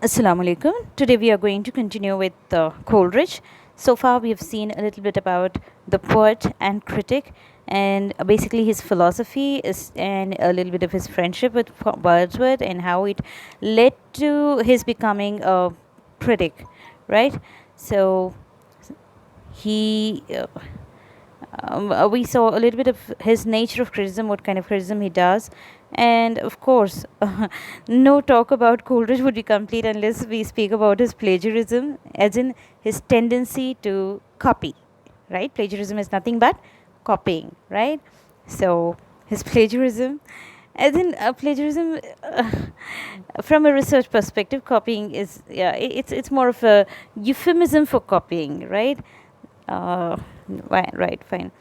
Assalamu alaikum. Today we are going to continue with Coleridge. So far we have seen a little bit about the poet and critic, and basically his philosophy is, and a little bit of his friendship with Wordsworth, and how it led to his becoming a critic, right? So he we saw a little bit of his nature of criticism, what kind of criticism he does. And of course, no talk about Coleridge would be complete unless we speak about his plagiarism, as in his tendency to copy, right? Plagiarism is nothing but copying, right? So, his plagiarism, as in plagiarism, from a research perspective, copying is, yeah, it's more of a euphemism for copying, right? Uh, right, fine.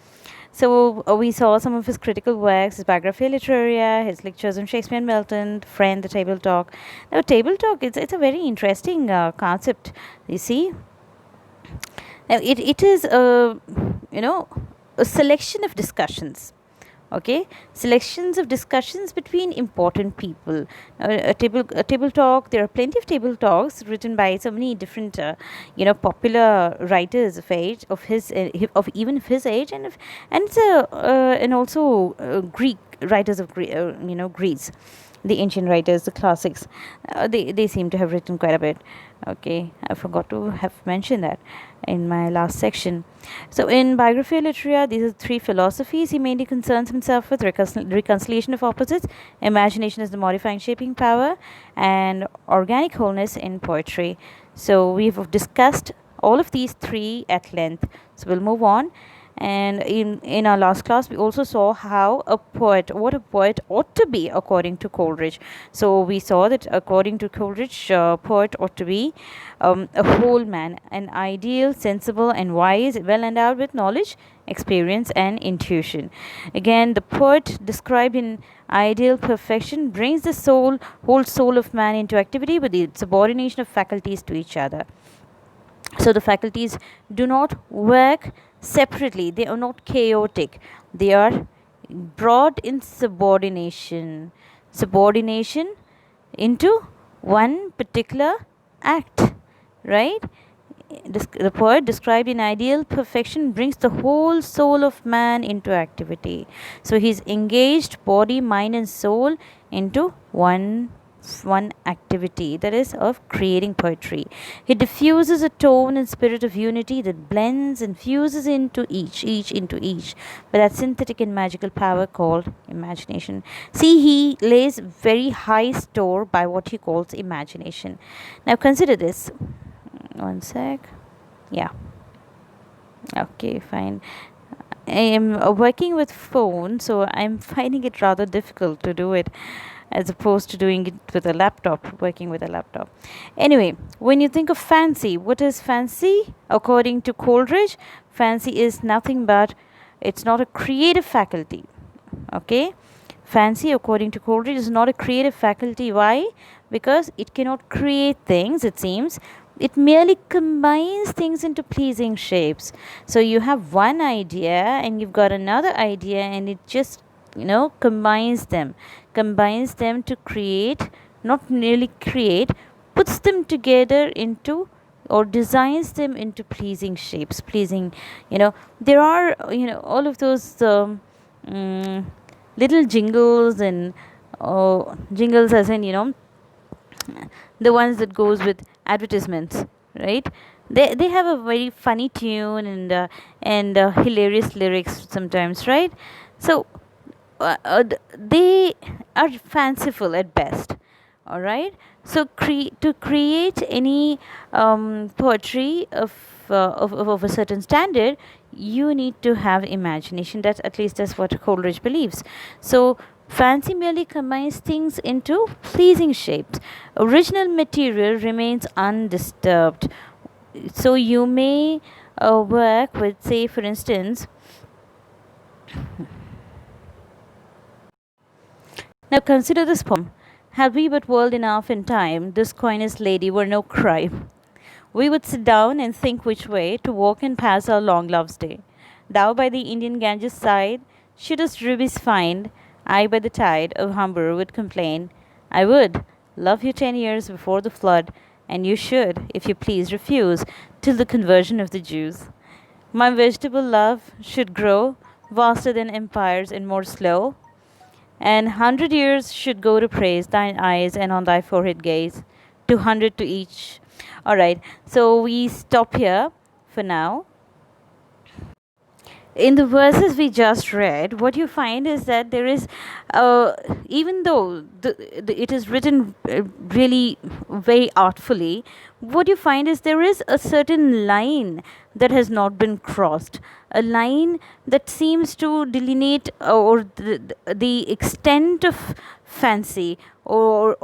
So we saw some of his critical works, his Biographia Literaria, his lectures on Shakespeare and Milton, Friend, the Table Talk. Now, table talk, it's a very interesting concept. You see, now it is a selection of discussions. Okay, selections of discussions between important people. A table talk, there are plenty of table talks written by so many different popular writers of age, of his of even of his age, and also Greek writers of Greece, the ancient writers, the classics. They seem to have written quite a bit. Okay, I forgot to have mentioned that in my last section. So, in Biographia Literaria, these are three philosophies. He mainly concerns himself with reconciliation of opposites, imagination as the modifying, shaping power, and organic wholeness in poetry. So, we've discussed all of these three at length. So, we'll move on. And in our last class, we also saw what a poet ought to be according to Coleridge. So we saw that according to Coleridge, poet ought to be a whole man, an ideal, sensible, and wise, well endowed with knowledge, experience, and intuition. Again, the poet described in ideal perfection brings the whole soul of man into activity with the subordination of faculties to each other. So the faculties do not work separately, they are not chaotic, they are brought in subordination into one particular act, right? The poet described in ideal perfection brings the whole soul of man into activity. So he's engaged body, mind, and soul into one activity, that is of creating poetry. He diffuses a tone and spirit of unity that blends and fuses into each into each with that synthetic and magical power called imagination. See, he lays very high store by what he calls imagination. Now consider this. One sec. Yeah. Okay, fine. I am working with phone, so I'm finding it rather difficult to do it as opposed to doing it with a laptop, working with a laptop. Anyway, when you think of fancy, what is fancy? According to Coleridge, fancy is nothing but, it's not a creative faculty. Okay? Fancy, according to Coleridge, is not a creative faculty. Why? Because it cannot create things, it seems. It merely combines things into pleasing shapes. So you have one idea and you've got another idea, and it just combines them to create, not merely create, puts them together into, or designs them into pleasing shapes, pleasing, there are all of those little jingles, and jingles as in the ones that goes with advertisements, right? They have a very funny tune and hilarious lyrics sometimes, right? So they are fanciful at best. All right. So to create any poetry of a certain standard, you need to have imagination. That's what Coleridge believes. So fancy merely combines things into pleasing shapes. Original material remains undisturbed. So you may work with, say, for instance, now consider this poem. Had we but whirled enough in time, this coyness lady were no crime. We would sit down and think which way to walk and pass our long love's day. Thou by the Indian Ganges side shouldst rubies find, I by the tide of Humber would complain. I would love you 10 years before the flood, and you should, if you please, refuse till the conversion of the Jews. My vegetable love should grow vaster than empires and more slow, and 100 years should go to praise thine eyes and on thy forehead gaze, 200 to each. All right, so we stop here for now. In the verses we just read, what you find is that there is, even though it is written really very artfully, what you find is there is a certain line that has not been crossed, a line that seems to delineate or the extent of fancy, or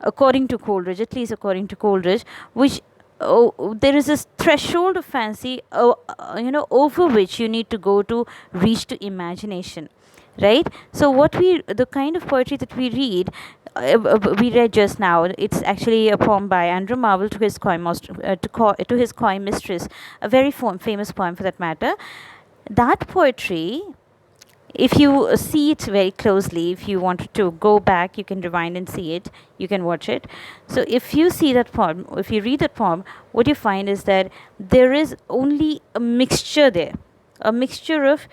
according to Coleridge, at least according to Coleridge, which there is this threshold of fancy, over which you need to go to reach to imagination, right? So the kind of poetry that we read just now, it's actually a poem by Andrew Marvell to his to his coy mistress, a very famous poem for that matter. That poetry, if you see it very closely, if you wanted to go back, you can rewind and see it, you can watch it. So if you see that poem, if you read that poem, what you find is that there is only a mixture there, a mixture of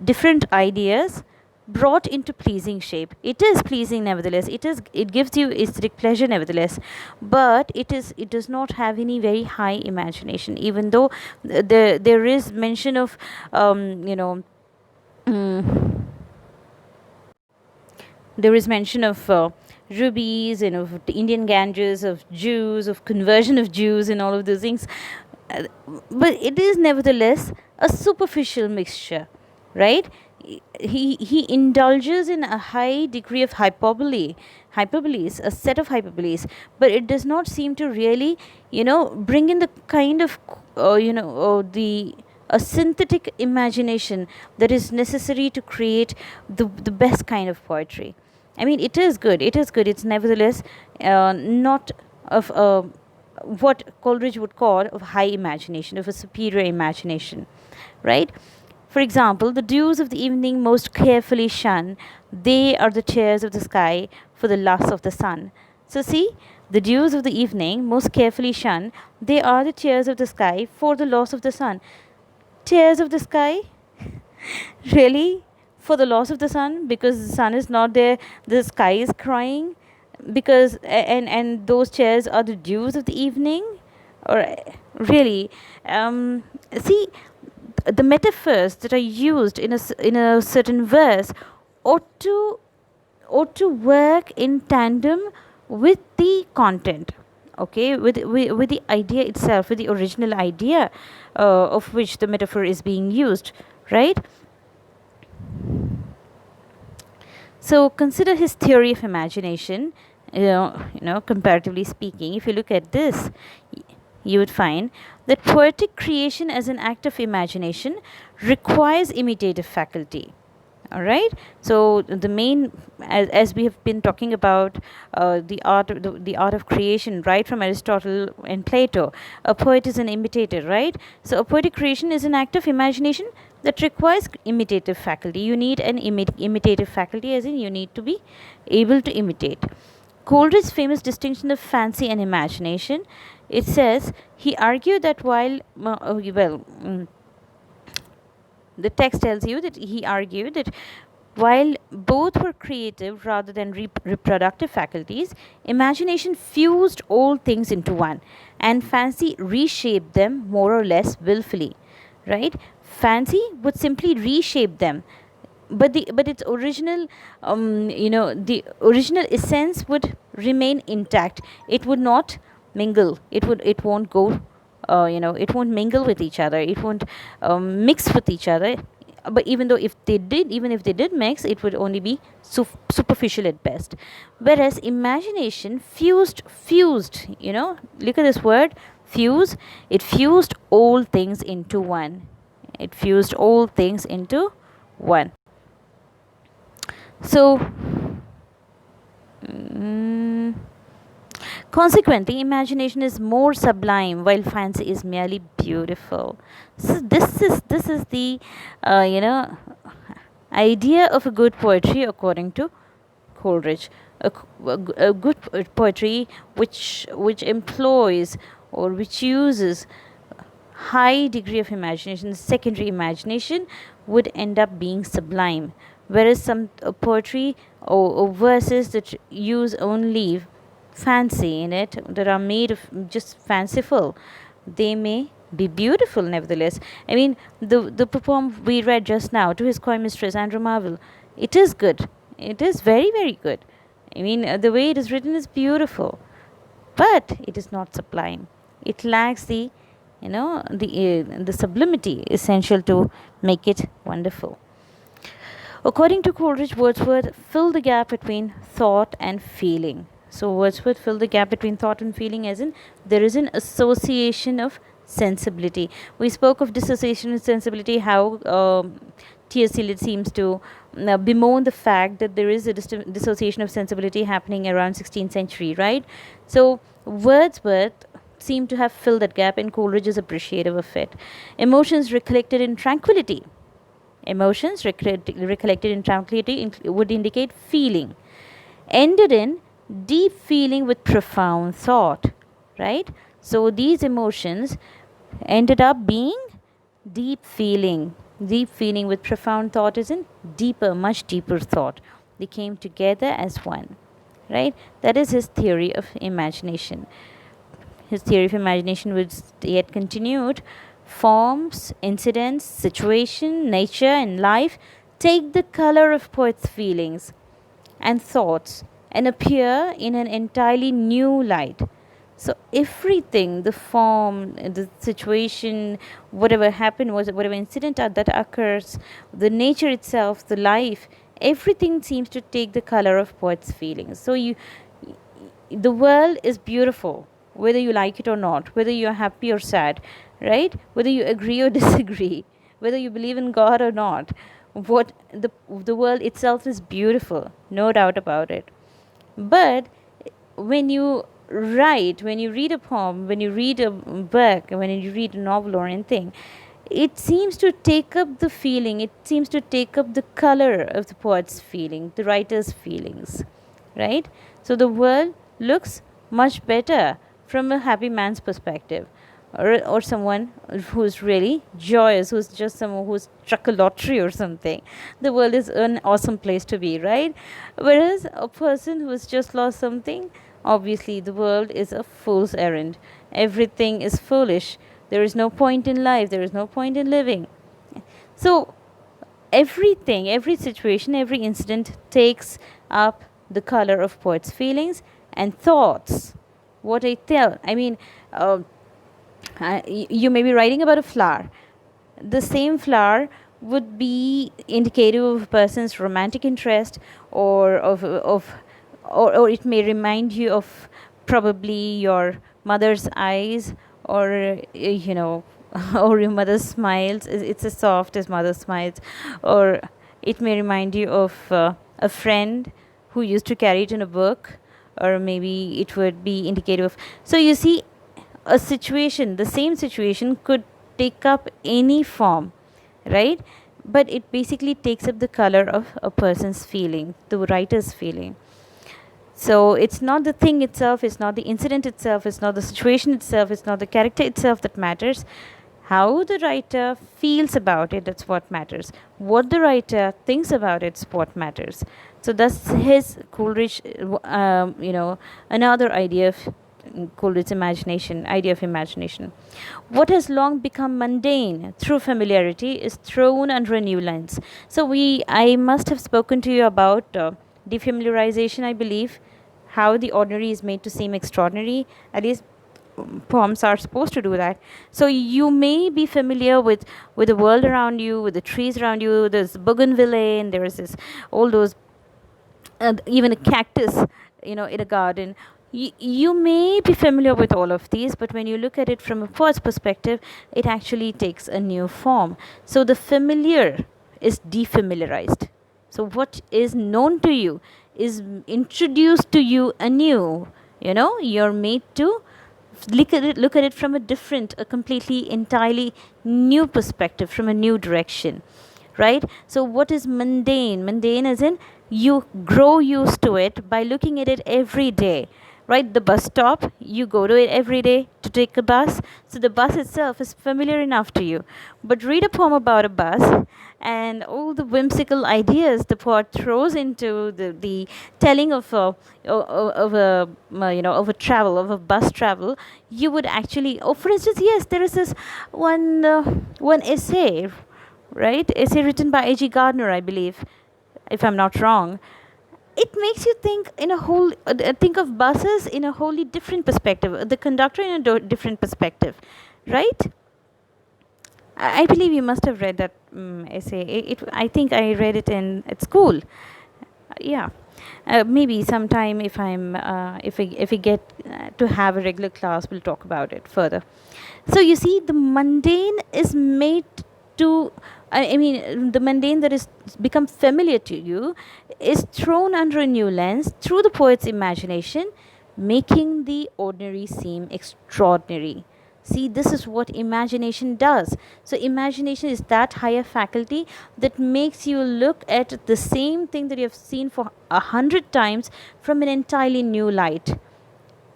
different ideas brought into pleasing shape. It is pleasing nevertheless, it gives you aesthetic pleasure nevertheless, but it does not have any very high imagination, even though there is mention of there is mention of rubies and of the Indian Ganges, of Jews, of conversion of Jews, and all of those things. But it is nevertheless a superficial mixture, right? He indulges in a high degree of hyperboles, a set of hyperboles, but it does not seem to really, bring in the kind of, the a synthetic imagination that is necessary to create the best kind of poetry. I mean, it is good. It's nevertheless not of what Coleridge would call of high imagination, of a superior imagination, right? For example, the dews of the evening most carefully shun, they are the tears of the sky for the lust of the sun. So see, the dews of the evening most carefully shun, they are the tears of the sky for the loss of the sun. Tears of the sky? Really? For the loss of the sun? Because the sun is not there, the sky is crying? Because and those tears are the dews of the evening? Or really? See, the metaphors that are used in a certain verse ought to work in tandem with the content, okay, with the idea itself, with the original idea of which the metaphor is being used, right? So consider his theory of imagination. Comparatively speaking, if you look at this, you would find that poetic creation as an act of imagination requires imitative faculty. All right, so the main, as we have been talking about the art of creation, right from Aristotle and Plato, a poet is an imitator, right? So a poetic creation is an act of imagination that requires imitative faculty. You need an imitative faculty, as in you need to be able to imitate. Coleridge's famous distinction of fancy and imagination, it says, he argued that while the text tells you that he argued that while both were creative rather than reproductive faculties, imagination fused all things into one, and fancy reshaped them more or less willfully, right? Fancy would simply reshape them, but its original, the original essence would remain intact. It would not mingle. It won't go, it won't mingle with each other. It won't mix with each other. But even if they did mix, it would only be superficial at best. Whereas imagination fused, look at this word, fuse. It fused all things into one. It fused all things into one. So, consequently, imagination is more sublime, while fancy is merely beautiful. So this is the idea of a good poetry according to Coleridge. a good poetry which employs or which uses high degree of imagination, secondary imagination, would end up being sublime. Whereas some poetry or verses that use only fancy in it, that are made of just fanciful, they may be beautiful nevertheless. I mean, the poem we read just now, To His Coy Mistress, Andrew Marvell, it is good. It is very, very good. I mean, the way it is written is beautiful, but it is not sublime. It lacks the, the sublimity essential to make it wonderful. According to Coleridge, Wordsworth filled the gap between thought and feeling. So Wordsworth filled the gap between thought and feeling, as in there is an association of sensibility. We spoke of dissociation and sensibility, how T.S. Eliot seems to bemoan the fact that there is a dissociation of sensibility happening around 16th century, right? So Wordsworth seemed to have filled that gap, and Coleridge is appreciative of it. Emotions recollected in tranquility. Emotions recollected in tranquility would indicate feeling. Ended in deep feeling with profound thought, right? So these emotions ended up being deep feeling. Deep feeling with profound thought is in deeper, much deeper thought. They came together as one, right? That is his theory of imagination. His theory of imagination was yet continued. Forms, incidents, situation, nature, and life take the color of poet's feelings and thoughts and appear in an entirely new light. So everything, the form, the situation, whatever happened, whatever incident that occurs, the nature itself, the life, everything seems to take the color of poet's feelings. So the world is beautiful, whether you like it or not, whether you are happy or sad, right? Whether you agree or disagree, whether you believe in God or not, what the world itself is beautiful, no doubt about it. But when you write, when you read a poem, when you read a book, when you read a novel or anything, it seems to take up the feeling, it seems to take up the color of the poet's feeling, the writer's feelings, right? So the world looks much better from a happy man's perspective, or someone who's really joyous, who's just someone who's struck a lottery or something. The world is an awesome place to be, right? Whereas a person who's just lost something, obviously the world is a fool's errand. Everything is foolish. There is no point in life. There is no point in living. So everything, every situation, every incident takes up the color of poet's feelings and thoughts. What I mean, you may be writing about a flower. The same flower would be indicative of a person's romantic interest, or or it may remind you of probably your mother's eyes, or or your mother's smiles. It's as soft as mother's smiles. Or it may remind you of a friend who used to carry it in a book, or maybe it would be indicative of. So you see, a situation, the same situation could take up any form, right? But it basically takes up the color of a person's feeling, the writer's feeling. So it's not the thing itself, it's not the incident itself, it's not the situation itself, it's not the character itself that matters. How the writer feels about it, that's what matters. What the writer thinks about it's what matters. So that's his Coleridge, another idea of Coleridge's idea of imagination. What has long become mundane through familiarity is thrown under a new lens. So I must have spoken to you about defamiliarization, I believe, how the ordinary is made to seem extraordinary. At least poems are supposed to do that. So you may be familiar with the world around you, with the trees around you. There's bougainvillea, and there is all those, even a cactus, in a garden. You may be familiar with all of these, but when you look at it from a poet's perspective, it actually takes a new form. So the familiar is defamiliarized. So what is known to you is introduced to you anew. You're made to look at it from a completely, entirely new perspective, from a new direction, right? So what is mundane? Mundane as in you grow used to it by looking at it every day, right? The bus stop, you go to it every day to take a bus, so the bus itself is familiar enough to you. But read a poem about a bus, and all the whimsical ideas the poet throws into the telling of a of a travel, of a bus travel, you would actually, oh, for instance, yes, there is this one essay, right? Essay written by A.G. Gardner, I believe, if I'm not wrong. It makes you think in a whole think of buses in a wholly different perspective, the conductor in a different perspective, right? I believe you must have read that essay. I think I read it in at school. Yeah. Maybe sometime if I'm if we get to have a regular class, we'll talk about it further. So you see, the mundane is made to, I mean, the mundane that is become familiar to you is thrown under a new lens through the poet's imagination, making the ordinary seem extraordinary. See, this is what imagination does. So imagination is that higher faculty that makes you look at the same thing that you have seen for 100 times from an entirely new light,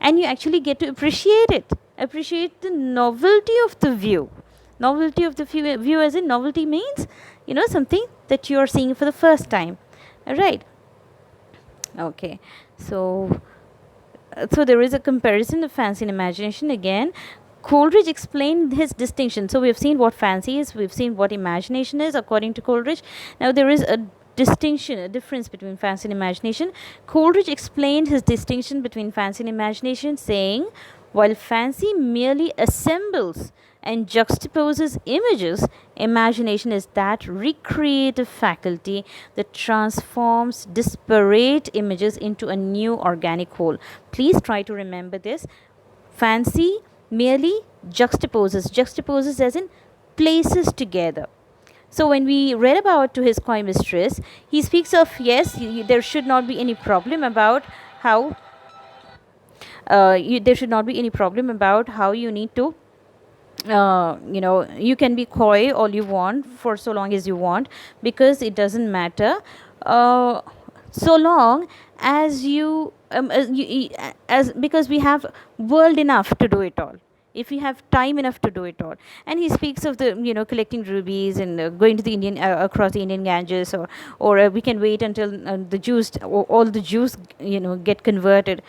and you actually get to appreciate it, appreciate the novelty of the view. Novelty of the view, as in, novelty means, something that you are seeing for the first time, right? Okay, so there is a comparison of fancy and imagination again. Coleridge explained his distinction. So we have seen what fancy is, we've seen what imagination is according to Coleridge. Now there is a distinction, a difference between fancy and imagination. Coleridge explained his distinction between fancy and imagination, saying, while fancy merely assembles and juxtaposes images, imagination is that recreative faculty that transforms disparate images into a new organic whole. Please try to remember this. Fancy merely juxtaposes as in places together. So when we read about To His Coy Mistress, he speaks of, yes, there should not be any problem about how there should not be any problem about how you need to you can be coy all you want for so long as you want, because it doesn't matter so long as because we have world enough to do it all, if we have time enough to do it all. And he speaks of the collecting rubies and going to the Indian across the Indian Ganges, or we can wait until the Jews, all the Jews get converted.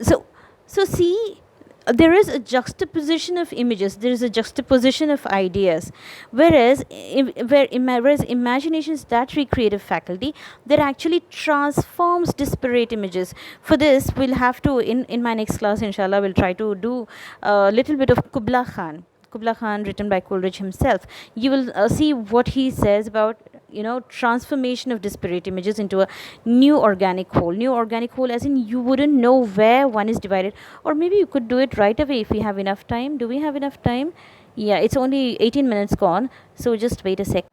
So see, there is a juxtaposition of images, there is a juxtaposition of ideas, whereas imagination is that recreative faculty that actually transforms disparate images. For this, we'll have to, in my next class, inshallah, we'll try to do a little bit of Kubla Khan, written by Coleridge himself. You will see what he says about transformation of disparate images into a new organic whole, as in you wouldn't know where one is divided. Or maybe you could do it right away if we have enough time. Do we have enough time? Yeah, it's only 18 minutes gone, so just wait a sec.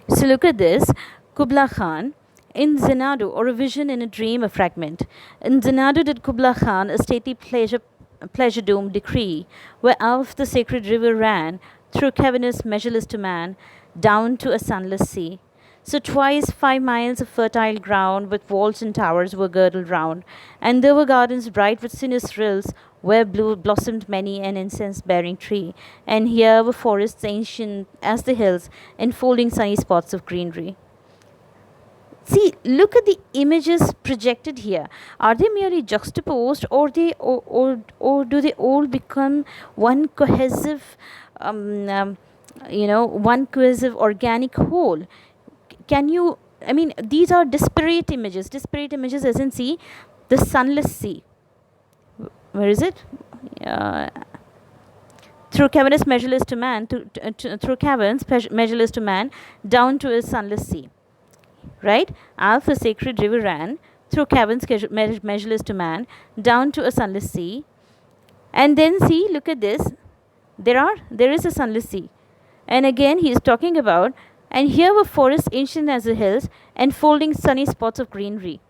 So look at this. Kubla Khan in Xanadu, or a vision in a dream, a fragment. In Xanadu did Kubla Khan a stately pleasure-dome decree, where Alph the sacred river ran, through cavernous measureless to man, down to a sunless sea. So twice 5 miles of fertile ground with walls and towers were girdled round, and there were gardens bright with sinuous rills, where blossomed many an incense-bearing tree, and here were forests ancient as the hills, enfolding sunny spots of greenery. See, look at the images projected here. Are they merely juxtaposed, or do they all become one cohesive one cohesive organic whole? These are disparate images as in, see, the sunless sea. Where is it? Through caverns measureless to man, through caverns measureless to man, down to a sunless sea. Right? Alph, the sacred river, ran through caverns measureless to man, down to a sunless sea. And then see, look at this. There is a sunless sea. And again, he is talking about, and here were forests ancient as the hills, enfolding sunny spots of greenery.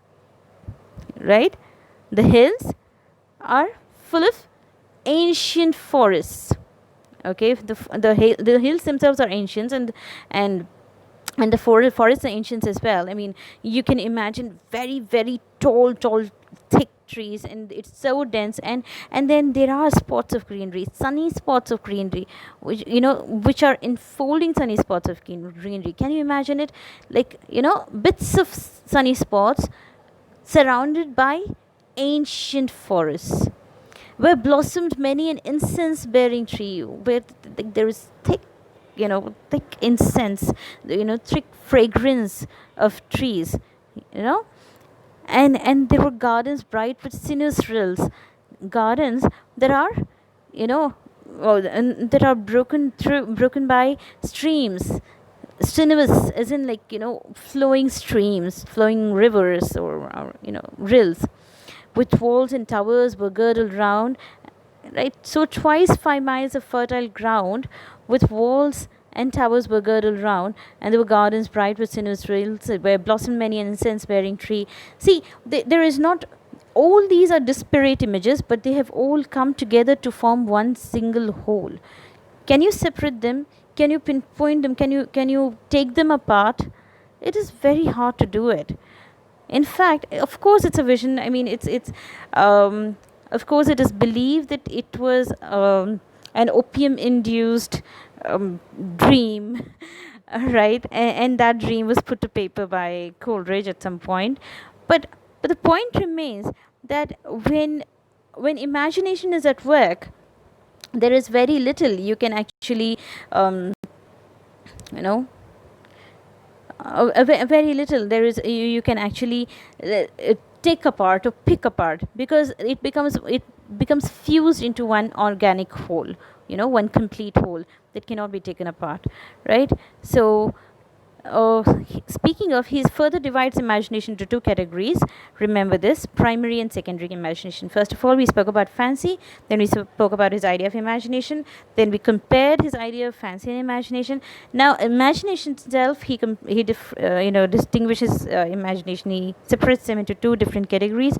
Right? The hills are full of ancient forests. Okay, the hills themselves are ancient, and and the forests are ancient as well. I mean, you can imagine very, very tall, thick trees, and it's so dense. And then there are spots of greenery, sunny spots of greenery, which, which are enfolding sunny spots of greenery. Can you imagine it? Like, bits of sunny spots surrounded by ancient forests, where blossomed many an incense bearing tree, where there is thick incense, thick fragrance of trees, you know and there were gardens bright with sinuous rills, gardens that are, you know and that are broken by streams, sinuous as in, like, flowing streams, flowing rivers, or rills, with walls and towers were girdled round, right? So twice 5 miles of fertile ground, with walls and towers were girdled round, and there were gardens bright with sinuous rills, where blossomed many an incense-bearing tree. See, there is not. All these are disparate images, but they have all come together to form one single whole. Can you separate them? Can you pinpoint them? Can you take them apart? It is very hard to do it. In fact, of course, it's a vision. I mean, of course, it is believed that it was an opium-induced dream, right? And that dream was put to paper by Coleridge at some point. But the point remains that when imagination is at work, there is very little you can actually, you know, very little there is you can actually take apart or pick apart, because it becomes fused into one organic whole, one complete whole that cannot be taken apart, right? So, speaking of, he further divides imagination into two categories. Remember this: primary and secondary imagination. First of all, we spoke about fancy, then we spoke about his idea of imagination, then we compared his idea of fancy and imagination. Now, imagination itself, he distinguishes imagination. He separates them into two different categories: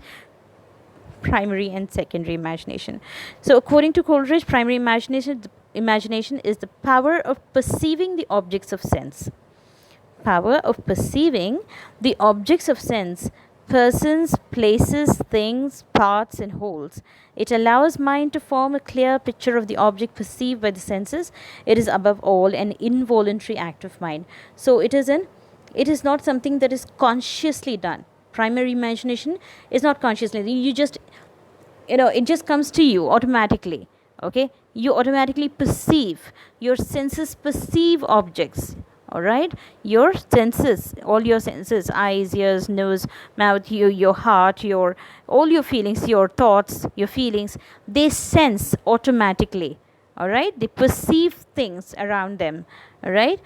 primary and secondary imagination. So, according to Coleridge, primary imagination is the power of perceiving the objects of sense. Power of perceiving the objects of sense, persons, places, things, parts, and wholes. It allows mind to form a clear picture of the object perceived by the senses. It is above all an involuntary act of mind. So it is not something that is consciously done. Primary imagination is not consciously. You just, it just comes to you automatically. Okay, you automatically perceive. Your senses perceive objects. All right, your senses, all your senses, eyes, ears, nose, mouth, your heart, all your feelings, your thoughts, your feelings, they sense automatically. All right, they perceive things around them. All right,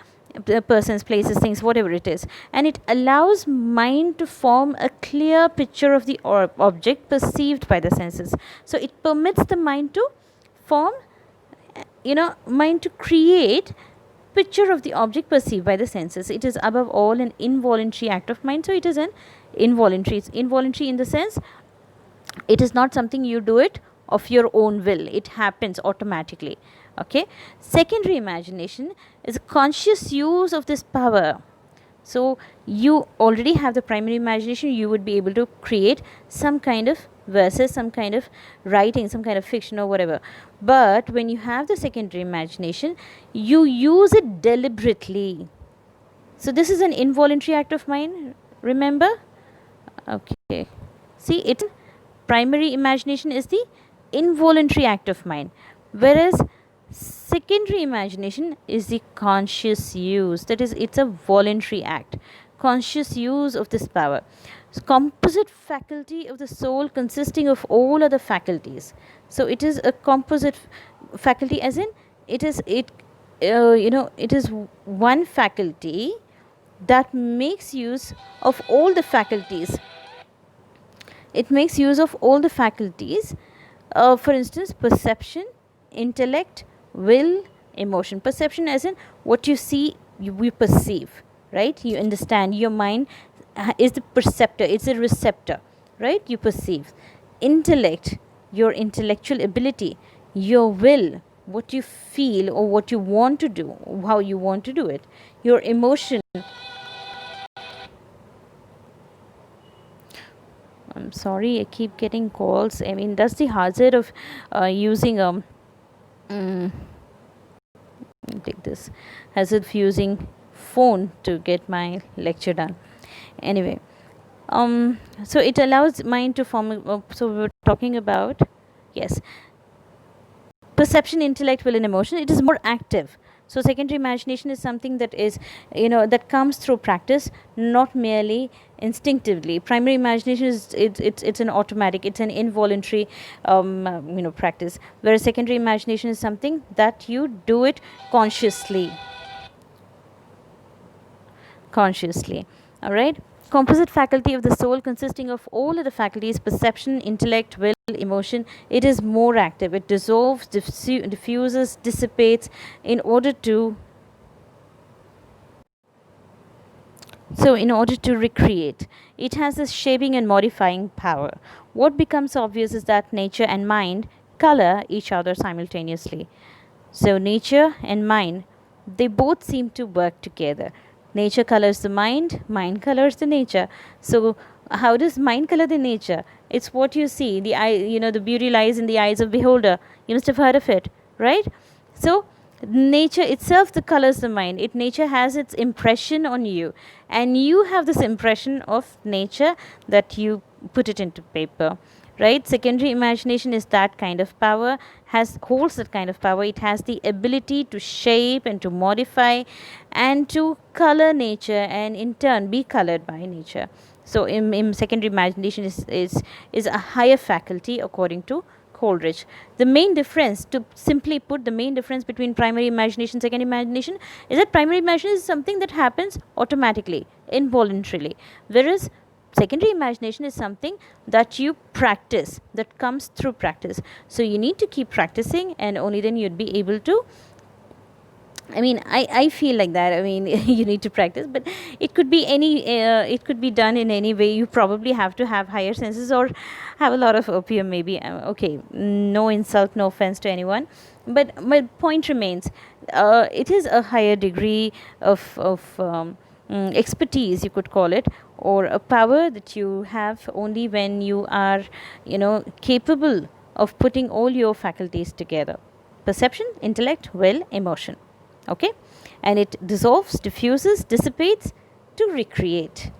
the persons, places, things, whatever it is, and it allows mind to form a clear picture of the object perceived by the senses. So it permits the mind to form, mind to create picture of the object perceived by the senses. It is above all an involuntary act of mind. So it is an involuntary. It's involuntary in the sense it is not something you do it of your own will. It happens automatically. Okay. Secondary imagination is a conscious use of this power. So you already have the primary imagination. You would be able to create some kind of verses, some kind of writing, some kind of fiction or whatever. But when you have the secondary imagination, you use it deliberately. So this is an involuntary act of mind, remember? Okay. See, primary imagination is the involuntary act of mind, whereas secondary imagination is the conscious use. That is, it's a voluntary act, conscious use of this power. Composite faculty of the soul consisting of all other faculties. So it is a composite faculty, as in it is one faculty that makes use of all the faculties. It makes use of all the faculties. For instance, perception, intellect, will, emotion. Perception, as in what you see, you perceive, right? You understand. Your mind is the perceptor, it's a receptor, right? You perceive. Intellect, your intellectual ability. Your will, what you feel or what you want to do, how you want to do it. Your emotion. I'm sorry, I keep getting calls. I mean, that's the hazard of using mm, take this hazard of using phone to get my lecture done. Anyway, so it allows mind to form. So we were talking about, yes, perception, intellect, will, and emotion. It is more active. So secondary imagination is something that is, that comes through practice, not merely instinctively. Primary imagination is, it's an automatic, it's an involuntary practice, whereas secondary imagination is something that you do it consciously. All right. Composite faculty of the soul, consisting of all of the faculties: perception, intellect, will, emotion. It is more active. It dissolves, diffuses, dissipates in order to recreate. It has this shaping and modifying power. What becomes obvious is that nature and mind color each other simultaneously. So nature and mind, they both seem to work together. Nature colors the mind colors the nature. So how does mind color the nature? It's what you see. The eye, the beauty lies in the eyes of beholder. You must have heard of it, right? So nature itself the colors the mind. Nature has its impression on you, and you have this impression of nature that you put it into paper, right? Secondary imagination is that kind of power, has holds that kind of power. It has the ability to shape and to modify and to color nature, and in turn be colored by nature. So in secondary imagination is a higher faculty according to Coleridge. The main difference, to simply put, the main difference between primary imagination and secondary imagination is that primary imagination is something that happens automatically, involuntarily, whereas secondary imagination is something that you practice, that comes through practice. So you need to keep practicing, and only then you'd be able to. I feel like that. You need to practice, but it could be it could be done in any way. You probably have to have higher senses or have a lot of opium, maybe. Okay, no insult, no offense to anyone, but my point remains. It is a higher degree of expertise, you could call it, or a power that you have only when you are, capable of putting all your faculties together: perception, intellect, will, emotion. Okay, and it dissolves, diffuses, dissipates to recreate,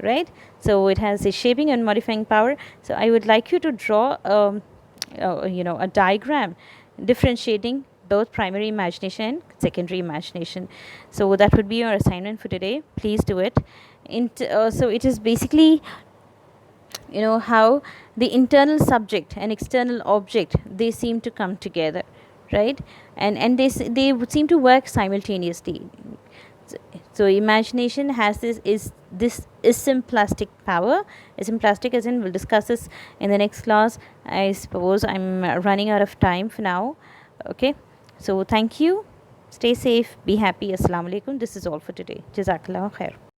right? So it has a shaping and modifying power. So I would like you to draw a diagram differentiating both primary imagination and secondary imagination. So that would be your assignment for today. Please do it. So it is basically, how the internal subject and external object, they seem to come together, right? And they would seem to work simultaneously. So imagination has this symplastic power. Symplastic, as in, we'll discuss this in the next class. I suppose I'm running out of time for now. Okay, so thank you. Stay safe, be happy. Assalamu alaikum. This is all for today. Jazakallah khair.